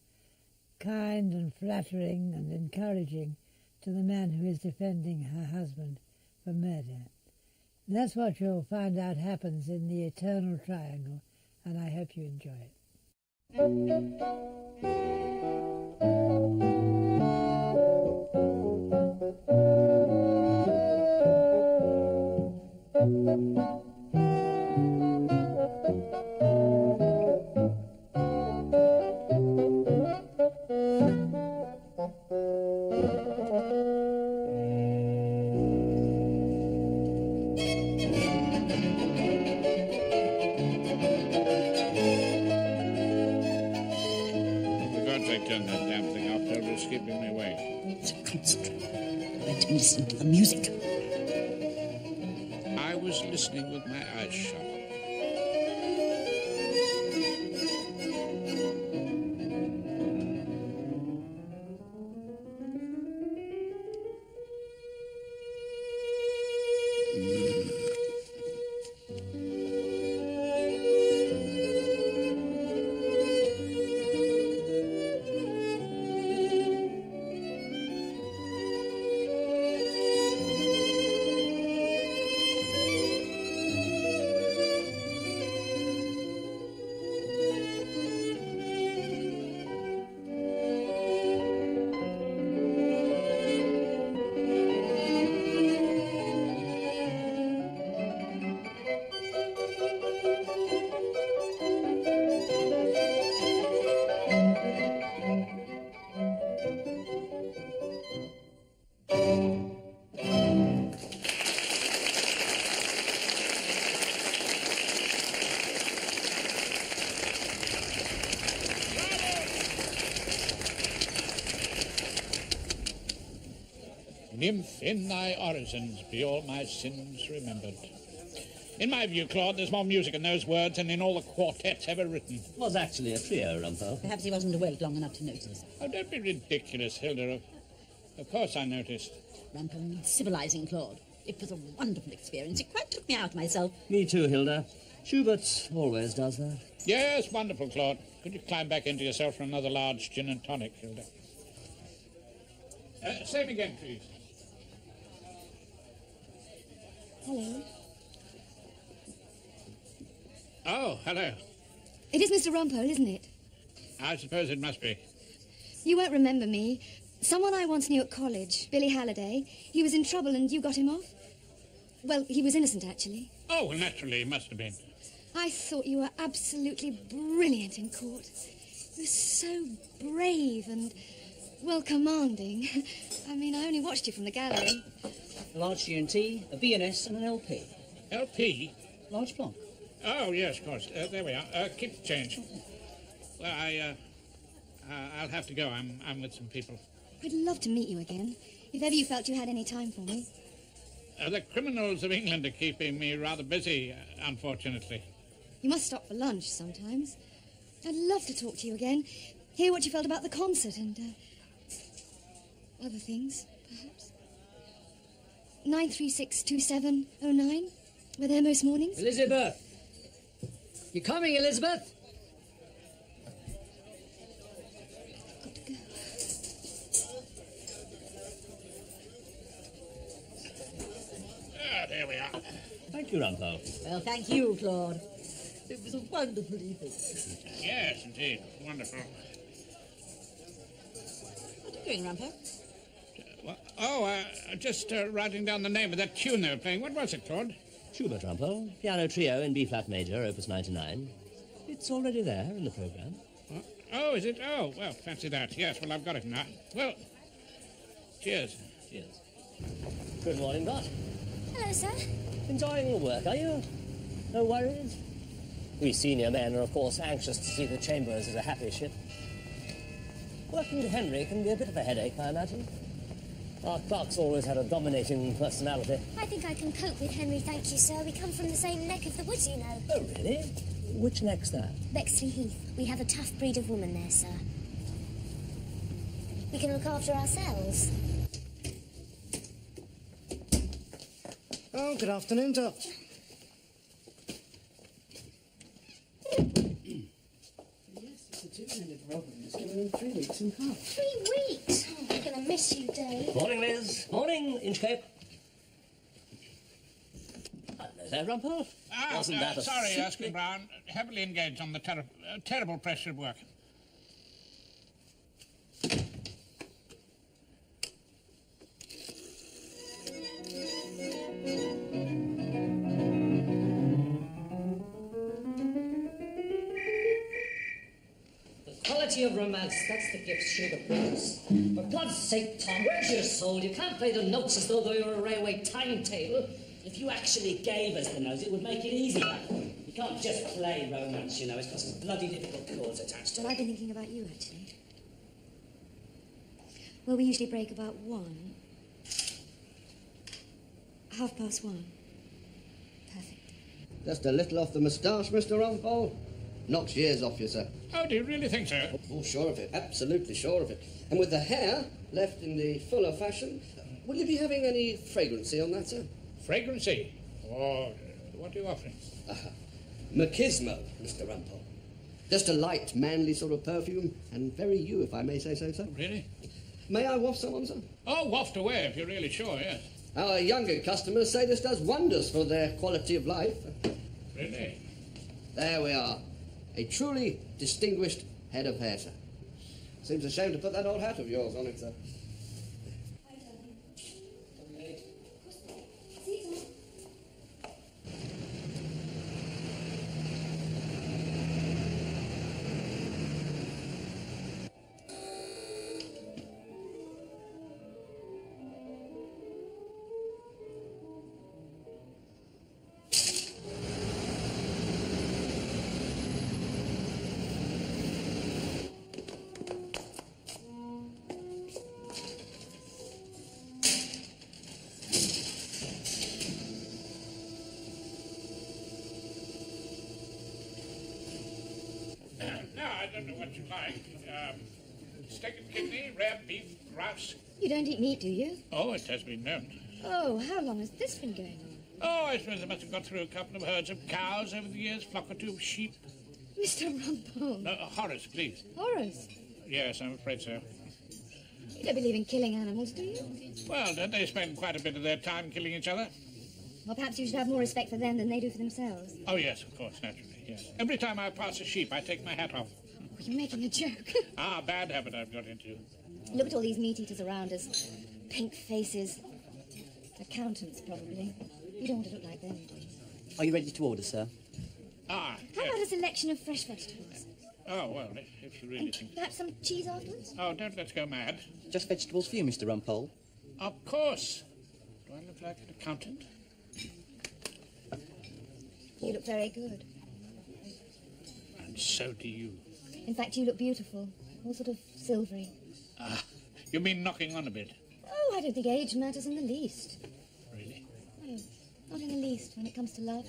kind and flattering and encouraging to the man who is defending her husband for murder? That's what you'll find out happens in the Eternal Triangle, and I hope you enjoy it. Turn that damn thing off, Hilda. It's keeping me awake. So concentrate. Let me listen to the music. I was listening with my eyes shut. Nymph, in thy orisons be all my sins remembered. In my view, Claude, there's more music in those words than in all the quartets ever written. It was actually a trio, Rumpole. Perhaps he wasn't awake long enough to notice. Oh, don't be ridiculous, Hilda. Of course I noticed. Rumpole needs civilizing, Claude. It was a wonderful experience. It quite took me out myself. Me too, Hilda. Schubert always does that. Yes, wonderful, Claude. Could you climb back into yourself for another large gin and tonic, Hilda? Same again, please. Hello. Oh, hello. It is Mr. Rumpole, isn't it? I suppose it must be. You won't remember me. Someone I once knew at college, Billy Halliday. He was in trouble and you got him off. Well, he was innocent, actually. Oh, well, naturally, he must have been. I thought you were absolutely brilliant in court. You were so brave and, well, commanding. I mean, I only watched you from the gallery. A large G&T, a B&S and an LP. LP? Large block. Oh, yes, of course. There we are. Keep the change. Well, I'll have to go. I'm with some people. I'd love to meet you again, if ever you felt you had any time for me. The criminals of England are keeping me rather busy, unfortunately. You must stop for lunch sometimes. I'd love to talk to you again, hear what you felt about the concert and other things, perhaps. 9362709. We're there most mornings. Elizabeth! You coming, Elizabeth? Got to go. Ah, there we are. Thank you, Rumpole. Well, thank you, Claude. It was a wonderful evening. Yes, indeed. Wonderful. What are you doing, Rumpole? Just writing down the name of that tune they were playing. What was it, Claude? Schubert, Rumpole. Piano trio in B-flat major, opus 99. It's already there in the programme. Oh, is it? Oh, well, fancy that. Yes, well, I've got it now. Well, cheers. Cheers. Good morning, Dot. Hello, sir. Enjoying your work, are you? No worries? We senior men are, of course, anxious to see the Chambers as a happy ship. Working with Henry can be a bit of a headache, I imagine. Our clerk's always had a dominating personality. I think I can cope with Henry, thank you, sir. We come from the same neck of the woods, you know. Oh, really? Which neck's that? Bexley Heath. We have a tough breed of woman there, sir. We can look after ourselves. Oh, good afternoon, Dot. Yes, it's a two-handed robbery. It's given in 3 weeks in half. 3 weeks? Oh, I'm going to miss you, Dave. Morning, Liz. Morning, Inchcape. Hello there, Rumpole. Wasn't that a sorry, simply- Erskine Brown. Heavily engaged on the terrible pressure of work. Quality of romance, that's the gift Sugar brings. For God's sake, Tom, where's your soul? You can't play the notes as though they were a railway timetable. If you actually gave us the notes, it would make it easier. You can't just play romance, you know. It's got some bloody difficult chords attached to Well, it. I've been thinking about you, actually. Well, we usually break about 1. 1:30. Perfect. Just a little off the moustache, Mr. Rumpole. Knocks years off you, sir. Oh, do you really think so? Oh, sure of it. Absolutely sure of it. And with the hair left in the fuller fashion, will you be having any fragrancy on that, sir? Fragrancy? Oh, what are you offering? Machismo, Mr. Rumpole. Just a light, manly sort of perfume, and very you, if I may say so, sir. Really? May I waft some on, sir? Oh, waft away if you're really sure, yes. Our younger customers say this does wonders for their quality of life. Really? There we are. A truly distinguished head of hair, sir. Seems a shame to put that old hat of yours on it, sir. steak and kidney, rare beef, grouse. You don't eat meat, do you? Oh, it has been known. Oh, how long has this been going on? Oh, I suppose they must have got through a couple of herds of cows over the years, flock or two of sheep. Mr. Rumpole. No, Horace, please. Horace? Yes, I'm afraid so. You don't believe in killing animals, do you? Well, don't they spend quite a bit of their time killing each other? Well, perhaps you should have more respect for them than they do for themselves. Oh, yes, of course, naturally, yes. Every time I pass a sheep, I take my hat off. Oh, you're making a joke. Bad habit I've got into. Look at all these meat-eaters around us. Pink faces. Accountants, probably. You don't want to look like them, do you? Are you ready to order, sir? How about a selection of fresh vegetables? Oh, well, if you really think... Perhaps some cheese afterwards? Oh, don't let's go mad. Just vegetables for you, Mr. Rumpole. Of course. Do I look like an accountant? You look very good. And so do you. In fact, you look beautiful. All sort of silvery. You mean knocking on a bit? Oh, I don't think age matters in the least. Really? No, not in the least when it comes to love.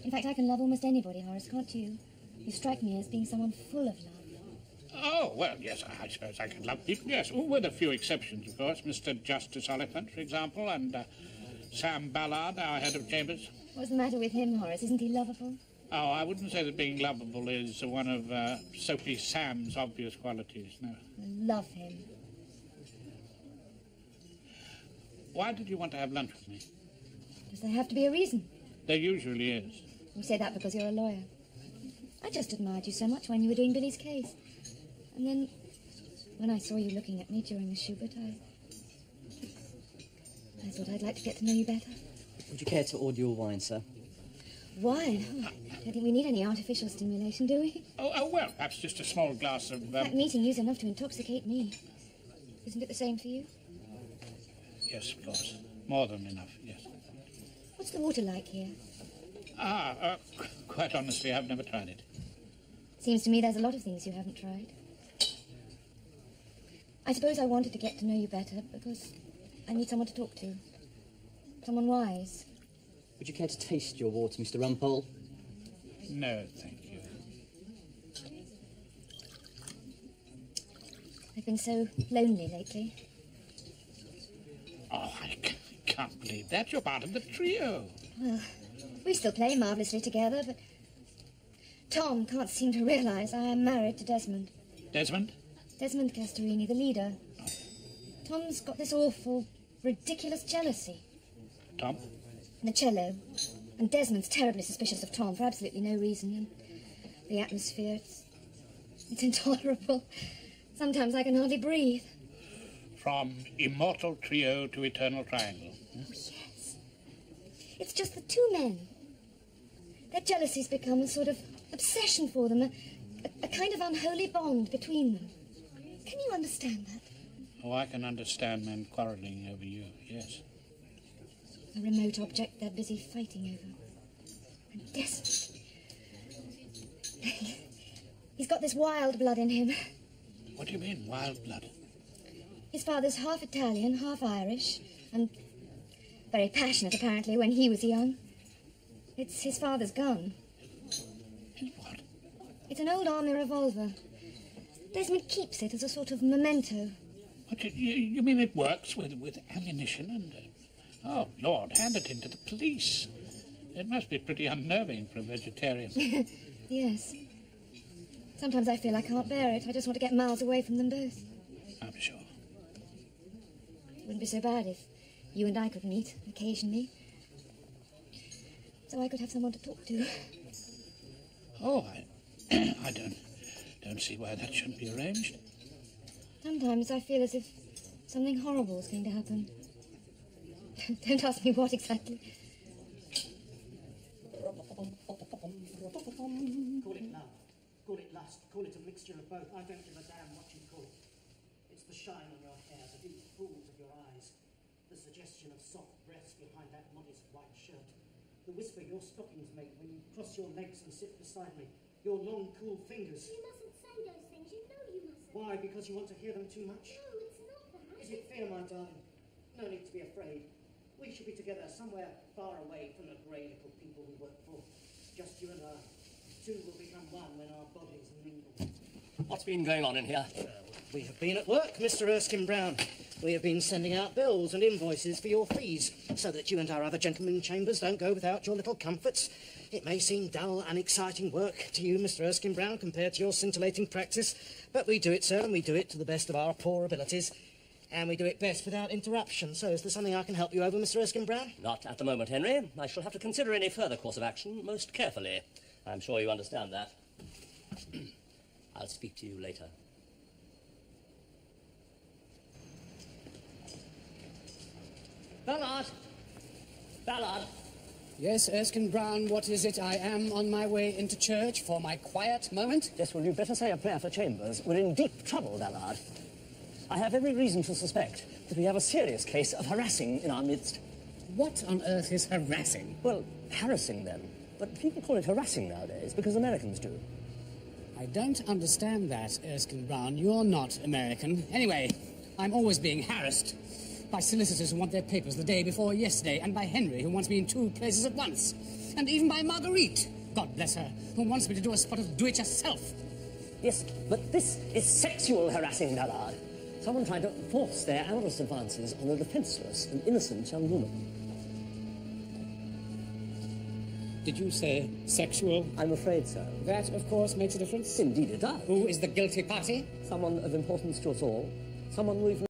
In fact, I can love almost anybody, Horace, can't you? You strike me as being someone full of love. Oh, well, yes, I suppose I can love people, yes. With a few exceptions, of course. Mr. Justice Oliphant, for example, and Sam Ballard, our head of chambers. What's the matter with him, Horace? Isn't he lovable? Oh, I wouldn't say that being lovable is one of Soapy Sam's obvious qualities, no. I love him. Why did you want to have lunch with me? Does there have to be a reason? There usually is. You say that because you're a lawyer. I just admired you so much when you were doing Billy's case. And then, when I saw you looking at me during the Schubert, I thought I'd like to get to know you better. Would you care to order your wine, sir? Wine? Oh, I don't think we need any artificial stimulation, do we? Oh, well, perhaps just a small glass of... In fact, meeting you's enough to intoxicate me. Isn't it the same for you? Yes, of course. More than enough, yes. What's the water like here? Quite honestly, I've never tried it. Seems to me there's a lot of things you haven't tried. I suppose I wanted to get to know you better because I need someone to talk to. Someone wise. Would you care to taste your water, Mr. Rumpole? No, thank you. I've been so lonely lately. Oh, I can't believe that. You're part of the trio. Well, we still play marvellously together, but Tom can't seem to realise I am married to Desmond. Desmond? Desmond Castorini, the leader. Tom's got this awful, ridiculous jealousy. Tom? And the cello. And Desmond's terribly suspicious of Tom for absolutely no reason. And the atmosphere, it's intolerable. Sometimes I can hardly breathe. From immortal trio to eternal triangle. Oh, yes. It's just the two men. Their jealousy's become a sort of obsession for them, a kind of unholy bond between them. Can you understand that? Oh, I can understand men quarrelling over you, yes. A remote object they're busy fighting over. And Desmond. He's got this wild blood in him. What do you mean, wild blood? His father's half Italian, half Irish, and very passionate, apparently, when he was young. It's his father's gun. What? It's an old army revolver. Desmond keeps it as a sort of memento. What, you mean it works with ammunition and... oh, Lord, hand it in to the police. It must be pretty unnerving for a vegetarian. Yes. Sometimes I feel I can't bear it. I just want to get miles away from them both. I'm sure. It wouldn't be so bad if you and I could meet occasionally. So I could have someone to talk to. Oh, I don't see why that shouldn't be arranged. Sometimes I feel as if something horrible is going to happen. Don't ask me what exactly. Call it love. Call it lust. Call it a mixture of both. I don't give a damn what you call it. It's the shine on your hair, the deep pools of your eyes, the suggestion of soft breasts behind that modest white shirt, the whisper your stockings make when you cross your legs and sit beside me, your long, cool fingers. You mustn't say those things. You know you mustn't. Why? Because you want to hear them too much? No, it's not that. Is it fear, my darling? No need to be afraid. We should be together somewhere far away from the grey little people we work for. Just you and I. Two will become one when our bodies mingle. What's been going on in here? We have been at work, Mr. Erskine Brown. We have been sending out bills and invoices for your fees, so that you and our other gentlemen chambers don't go without your little comforts. It may seem dull, unexciting work to you, Mr. Erskine Brown, compared to your scintillating practice, but we do it, sir, and we do it to the best of our poor abilities. And we do it best without interruption. So is there something I can help you over, Mr. Erskine Brown? Not at the moment, Henry. I shall have to consider any further course of action most carefully. I'm sure you understand that. I'll speak to you later. Ballard! Ballard! Yes, Erskine Brown, what is it? I am on my way into church for my quiet moment. Yes, well, you'd better say a prayer for Chambers. We're in deep trouble, Ballard. I have every reason to suspect that we have a serious case of harassing in our midst. What on earth is harassing? Well, harassing them. But people call it harassing nowadays because Americans do. I don't understand that, Erskine Brown. You're not American. Anyway, I'm always being harassed by solicitors who want their papers the day before yesterday, and by Henry, who wants me in 2 places at once, and even by Marguerite, God bless her, who wants me to do a spot of do-it-yourself. Yes, but this is sexual harassing, Ballard. Someone trying to force their amorous advances on a defenseless and innocent young woman. Did you say sexual? I'm afraid so. That, of course, makes a difference. Indeed it does. Who is the guilty party? Someone of importance to us all. Someone we've